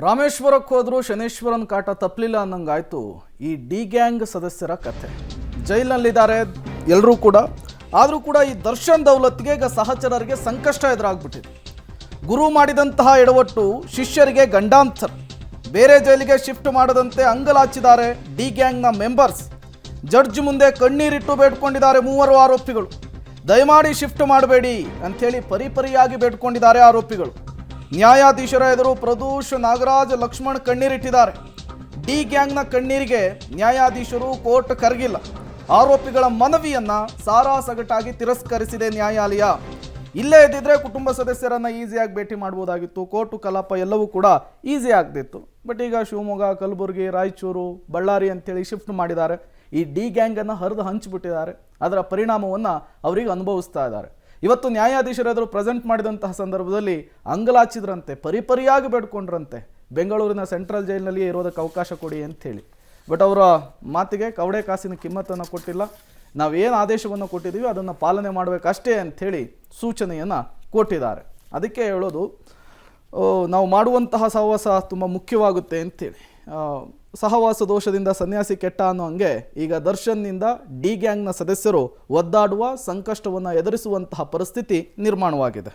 ರಾಮೇಶ್ವರಕ್ಕೆ ಹೋದರೂ ಶನೇಶ್ವರನ ಕಾಟ ತಪ್ಪಲಿಲ್ಲ ಅನ್ನಂಗಾಯ್ತು ಈ ಡಿ ಗ್ಯಾಂಗ್ ಸದಸ್ಯರ ಕಥೆ. ಜೈಲಿನಲ್ಲಿದ್ದಾರೆ ಎಲ್ಲರೂ ಕೂಡ. ಆದರೂ ಕೂಡ ಈ ದರ್ಶನ್ ದೌಲತ್ಗೆ ಈಗ ಸಹಚರರಿಗೆ ಸಂಕಷ್ಟ ಎದುರಾಗ್ಬಿಟ್ಟಿದೆ. ಗುರು ಮಾಡಿದಂತಹ ಎಡವಟ್ಟು ಶಿಷ್ಯರಿಗೆ ಗಂಡಾಂತರ. ಬೇರೆ ಜೈಲಿಗೆ ಶಿಫ್ಟ್ ಮಾಡದಂತೆ ಅಂಗಲಾಚಿದ್ದಾರೆ ಡಿ ಗ್ಯಾಂಗ್ನ ಮೆಂಬರ್ಸ್. ಜಡ್ಜ್ ಮುಂದೆ ಕಣ್ಣೀರಿಟ್ಟು ಬೇಡ್ಕೊಂಡಿದ್ದಾರೆ ಮೂವರು ಆರೋಪಿಗಳು. ದಯಮಾಡಿ ಶಿಫ್ಟ್ ಮಾಡಬೇಡಿ ಅಂಥೇಳಿ ಪರಿಪರಿಯಾಗಿ ಬೇಡ್ಕೊಂಡಿದ್ದಾರೆ ಆರೋಪಿಗಳು. ನ್ಯಾಯಾಧೀಶರ ಎದುರು ಪ್ರದೂಷ್, ನಾಗರಾಜ್, ಲಕ್ಷ್ಮಣ್ ಕಣ್ಣೀರಿಟ್ಟಿದ್ದಾರೆ. ಡಿ ಗ್ಯಾಂಗ್ನ ಕಣ್ಣೀರಿಗೆ ನ್ಯಾಯಾಧೀಶರು ಕೋರ್ಟ್ ಕರಗಿಲ್ಲ. ಆರೋಪಿಗಳ ಮನವಿಯನ್ನ ಸಾರಾಸಗಟಾಗಿ ತಿರಸ್ಕರಿಸಿದೆ ನ್ಯಾಯಾಲಯ. ಇಲ್ಲೇ ಇದ್ದಿದ್ರೆ ಕುಟುಂಬ ಸದಸ್ಯರನ್ನ ಈಸಿಯಾಗಿ ಭೇಟಿ ಮಾಡ್ಬೋದಾಗಿತ್ತು. ಕೋರ್ಟು ಕಲಾಪ ಎಲ್ಲವೂ ಕೂಡ ಈಸಿ ಆಗ್ತಿತ್ತು. ಬಟ್ ಈಗ ಶಿವಮೊಗ್ಗ, ಕಲಬುರಗಿ, ರಾಯಚೂರು, ಬಳ್ಳಾರಿ ಅಂತೇಳಿ ಶಿಫ್ಟ್ ಮಾಡಿದ್ದಾರೆ. ಈ ಡಿ ಗ್ಯಾಂಗನ್ನು ಹರಿದು ಹಂಚಿಬಿಟ್ಟಿದ್ದಾರೆ. ಅದರ ಪರಿಣಾಮವನ್ನು ಅವರಿಗೆ ಅನುಭವಿಸ್ತಾ ಇದ್ದಾರೆ. ಇವತ್ತು ನ್ಯಾಯಾಧೀಶರ ಎದುರು ಪ್ರೆಸೆಂಟ್ ಮಾಡಿದಂತಹ ಸಂದರ್ಭದಲ್ಲಿ ಅಂಗಲಾಚಿದ್ರಂತೆ, ಪರಿಪರಿಯಾಗಿ ಬೇಡ್ಕೊಂಡ್ರಂತೆ ಬೆಂಗಳೂರಿನ ಸೆಂಟ್ರಲ್ ಜೈಲಿನಲ್ಲಿ ಇರೋದಕ್ಕೆ ಅವಕಾಶ ಕೊಡಿ ಅಂಥೇಳಿ. ಬಟ್ ಅವರ ಮಾತಿಗೆ ಕವಡೆ ಕಾಸಿನ ಕಿಮ್ಮತ್ತನ್ನು ಕೊಟ್ಟಿಲ್ಲ. ನಾವೇನು ಆದೇಶವನ್ನು ಕೊಟ್ಟಿದ್ದೀವಿ ಅದನ್ನು ಪಾಲನೆ ಮಾಡಬೇಕಷ್ಟೇ ಅಂಥೇಳಿ ಸೂಚನೆಯನ್ನು ಕೊಟ್ಟಿದ್ದಾರೆ. ಅದಕ್ಕೆ ಹೇಳೋದು, ನಾವು ಮಾಡುವಂತಹ ಸಹವಾಸ ತುಂಬ ಮುಖ್ಯವಾಗುತ್ತೆ ಅಂಥೇಳಿ. ಸಹವಾಸ ದೋಷದಿಂದ ಸನ್ಯಾಸಿ ಕೆಟ್ಟ ಅನ್ನೋ ಹಂಗೆ ಈಗ ದರ್ಶನ್ನಿಂದ ಡಿ ಗ್ಯಾಂಗ್ನ ಸದಸ್ಯರು ಒದ್ದಾಡುವ, ಸಂಕಷ್ಟವನ್ನು ಎದುರಿಸುವಂತಹ ಪರಿಸ್ಥಿತಿ ನಿರ್ಮಾಣವಾಗಿದೆ.